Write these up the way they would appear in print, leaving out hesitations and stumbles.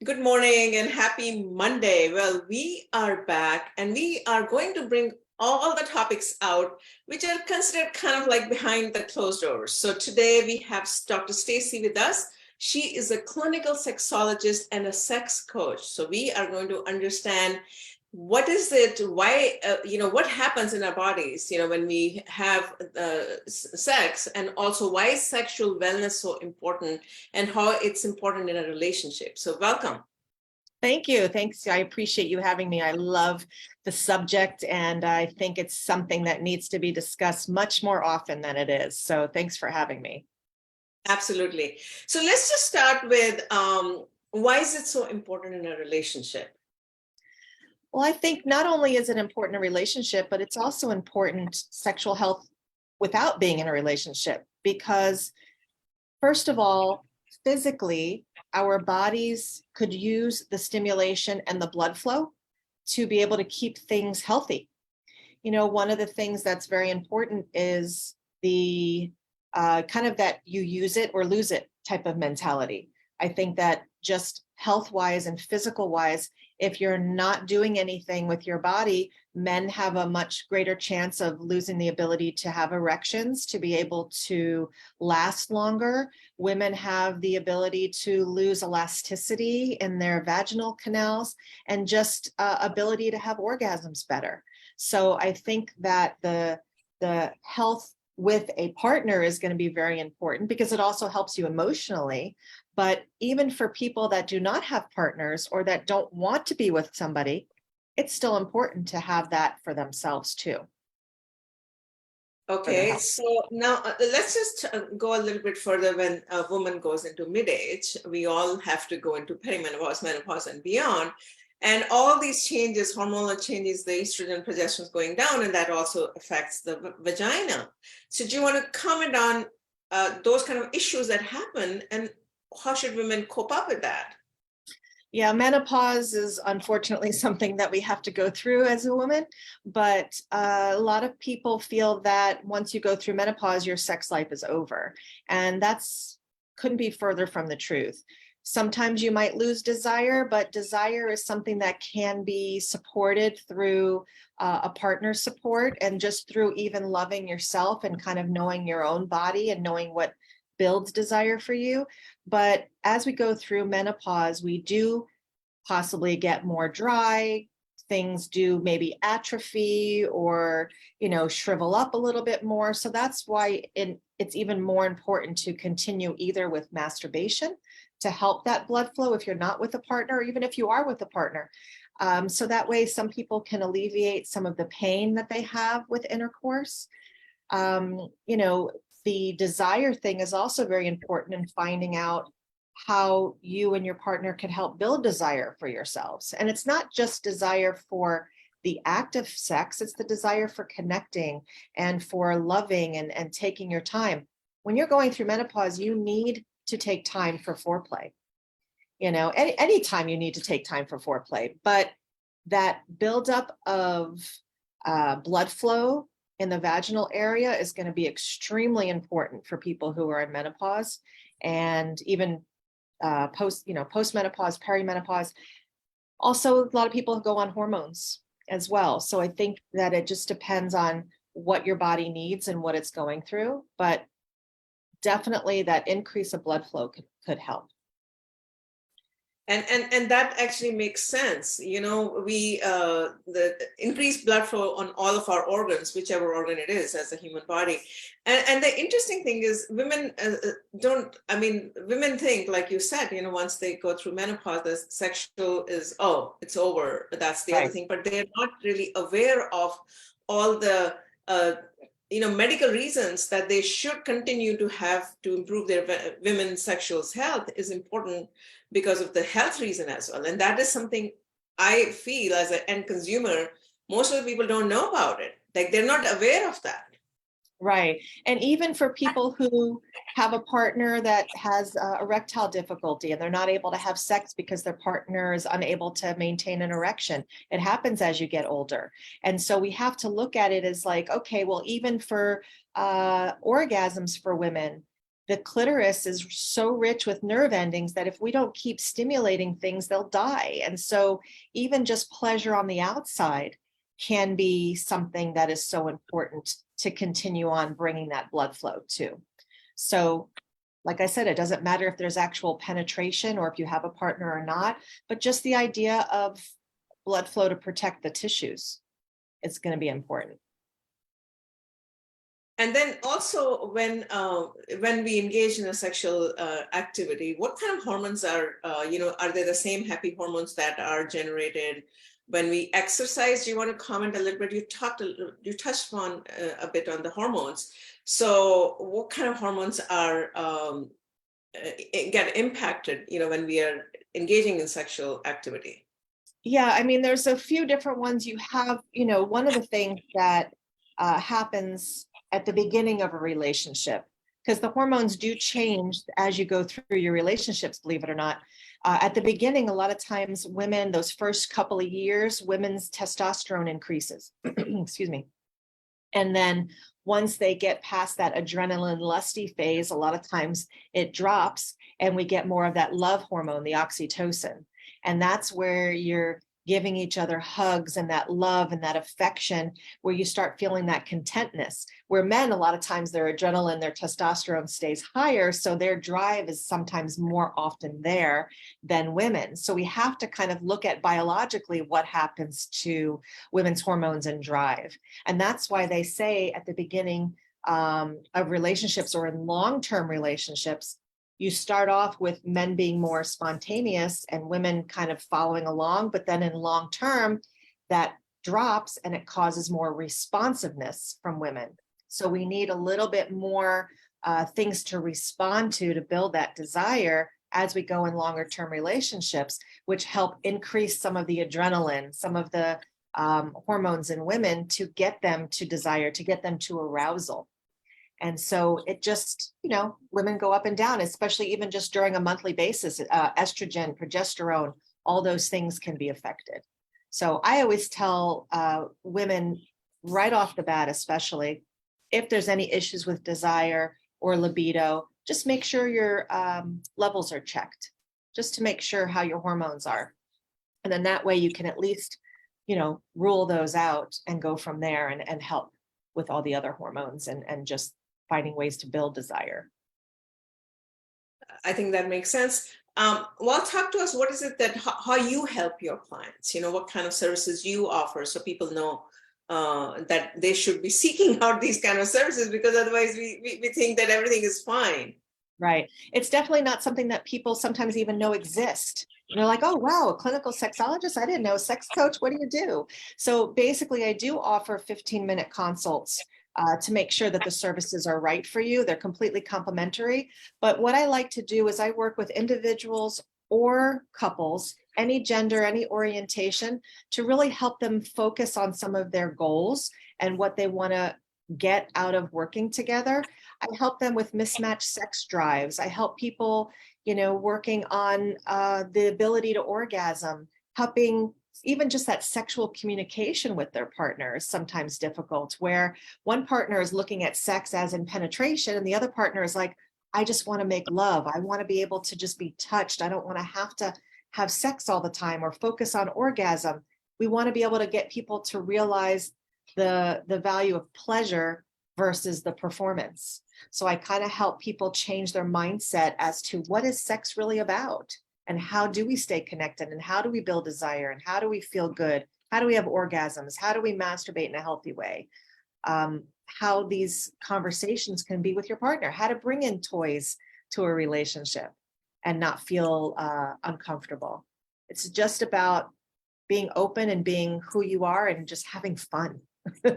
Good morning and happy Monday. Well, we are back and we are going to bring all the topics out, which are considered kind of like behind the closed doors. So today we have Dr. Stacy with us. She is a clinical sexologist and a sex coach. So we are going to understand what is it, why, what happens in our bodies, when we have sex, and also why is sexual wellness so important and how it's important in a relationship. So welcome. Thank you. Thanks. I appreciate you having me. I love the subject, and I think it's something that needs to be discussed much more often than it is. So thanks for having me. Absolutely. So let's just start with why is it so important in a relationship? Well, I think not only is it important in a relationship, but it's also important sexual health without being in a relationship, because first of all, physically, our bodies could use the stimulation and the blood flow to be able to keep things healthy. One of the things that's very important is the kind of that you use it or lose it type of mentality. I think that just health wise and physical wise, if you're not doing anything with your body, men have a much greater chance of losing the ability to have erections, to be able to last longer. Women have the ability to lose elasticity in their vaginal canals and just ability to have orgasms better. So I think that the health with a partner is going to be very important because it also helps you emotionally. But even for people that do not have partners or that don't want to be with somebody, it's still important to have that for themselves too. Okay, so now let's just go a little bit further. When a woman goes into mid-age, we all have to go into perimenopause, menopause, and beyond. And all these changes, hormonal changes, the estrogen, progesterone is going down, and that also affects the vagina. So do you want to comment on those kind of issues that happen, and how should women cope up with that? Yeah, menopause is unfortunately something that we have to go through as a woman, but a lot of people feel that once you go through menopause, your sex life is over. And that's couldn't be further from the truth. Sometimes you might lose desire, but desire is something that can be supported through a partner support and just through even loving yourself and kind of knowing your own body and knowing what builds desire for you. But as we go through menopause, we do possibly get more dry. Things do maybe atrophy or, shrivel up a little bit more. So that's why it's even more important to continue either with masturbation to help that blood flow if you're not with a partner, or even if you are with a partner. So that way, some people can alleviate some of the pain that they have with intercourse. The desire thing is also very important in finding out how you and your partner can help build desire for yourselves. And it's not just desire for the act of sex, it's the desire for connecting and for loving and taking your time. When you're going through menopause, you need to take time for foreplay. Any time you need to take time for foreplay, but that buildup of blood flow in the vaginal area is going to be extremely important for people who are in menopause and even post-menopause, perimenopause. Also, a lot of people go on hormones as well. So I think that it just depends on what your body needs and what it's going through. But definitely that increase of blood flow could help. And that actually makes sense. We the increased blood flow on all of our organs, whichever organ it is, as a human body. And the interesting thing is, women don't. I mean, women think, like you said, once they go through menopause, the sexual is it's over. That's the other thing. But they're not really aware of all the medical reasons that they should continue to have to improve their women's sexual health is important because of the health reason as well. And that is something I feel as an end consumer, most of the people don't know about it. Like, they're not aware of that. Right. And even for people who have a partner that has erectile difficulty and they're not able to have sex because their partner is unable to maintain an erection, it happens as you get older. And so we have to look at it as like, okay, well, even for orgasms for women, the clitoris is so rich with nerve endings that if we don't keep stimulating things, they'll die. And so even just pleasure on the outside can be something that is so important to continue on bringing that blood flow to. So like I said, it doesn't matter if there's actual penetration or if you have a partner or not, but just the idea of blood flow to protect the tissues is going to be important. And then also when we engage in a sexual activity, what kind of hormones are are they the same happy hormones that are generated when we exercise? Do you want to comment a little bit? You touched on a bit on the hormones. So what kind of hormones are get impacted, when we are engaging in sexual activity? Yeah, I mean, there's a few different ones. You have, one of the things that happens at the beginning of a relationship, because the hormones do change as you go through your relationships, believe it or not. At the beginning, a lot of times women, those first couple of years, women's testosterone increases. Excuse me. And then once they get past that adrenaline lusty phase, a lot of times it drops and we get more of that love hormone, the oxytocin. And that's where you're giving each other hugs and that love and that affection, where you start feeling that contentness. Where men, a lot of times their adrenaline, their testosterone stays higher, so their drive is sometimes more often there than women. So we have to kind of look at biologically what happens to women's hormones and drive. And that's why they say at the beginning of relationships or in long-term relationships, you start off with men being more spontaneous and women kind of following along, but then in long term, that drops and it causes more responsiveness from women. So we need a little bit more things to respond to build that desire as we go in longer term relationships, which help increase some of the adrenaline, some of the hormones in women to get them to desire, to get them to arousal. And so it just, women go up and down, especially even just during a monthly basis, estrogen, progesterone, all those things can be affected. So I always tell women right off the bat, especially if there's any issues with desire or libido, just make sure your levels are checked, just to make sure how your hormones are. And then that way you can at least, rule those out and go from there and help with all the other hormones and just finding ways to build desire. I think that makes sense. Well, talk to us. What is it that how you help your clients? What kind of services you offer, so people know that they should be seeking out these kind of services, because otherwise we think that everything is fine. Right. It's definitely not something that people sometimes even know exist. They're like, oh, wow, a clinical sexologist? I didn't know. Sex coach, what do you do? So basically, I do offer 15-minute consults to make sure that the services are right for you. They're completely complimentary. But what I like to do is I work with individuals or couples, any gender, any orientation, to really help them focus on some of their goals and what they want to get out of working together. I help them with mismatched sex drives. I help people, working on the ability to orgasm, helping even just that sexual communication with their partner is sometimes difficult, where one partner is looking at sex as in penetration and the other partner is like, I just want to make love. I want to be able to just be touched. I don't want to have sex all the time or focus on orgasm. We want to be able to get people to realize the value of pleasure versus the performance. So I kind of help people change their mindset as to what is sex really about, and how do we stay connected, and how do we build desire, and how do we feel good? How do we have orgasms? How do we masturbate in a healthy way? How these conversations can be with your partner, how to bring in toys to a relationship and not feel uncomfortable. It's just about being open and being who you are and just having fun.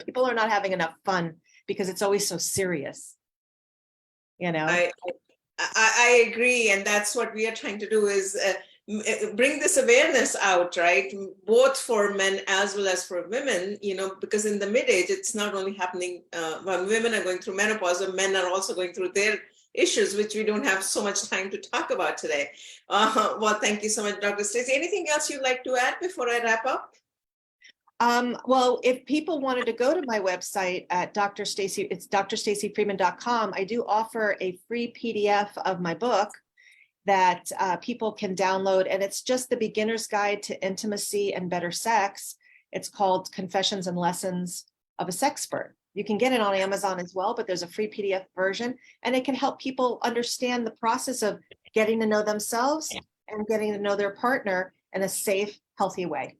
People are not having enough fun because it's always so serious. I agree, and that's what we are trying to do, is bring this awareness out, right? Both for men as well as for women, because in the mid-age, it's not only happening when women are going through menopause, but men are also going through their issues, which we don't have so much time to talk about today. Well, thank you so much, Dr. Stacy. Anything else you'd like to add before I wrap up? Well, if people wanted to go to my website at Dr. Stacy, it's drstacyfriedman.com. I do offer a free PDF of my book that people can download, and it's just the beginner's guide to intimacy and better sex. It's called Confessions and Lessons of a Sexpert. You can get it on Amazon as well, but there's a free PDF version, and it can help people understand the process of getting to know themselves and getting to know their partner in a safe, healthy way.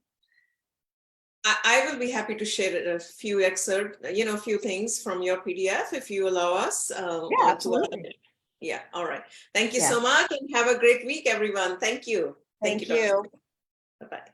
I will be happy to share a few excerpts, a few things from your PDF if you allow us. Yeah, To absolutely. Yeah, all right. Thank you Yeah. so much and have a great week, everyone. Thank you. Thank Dr. you. Bye-bye.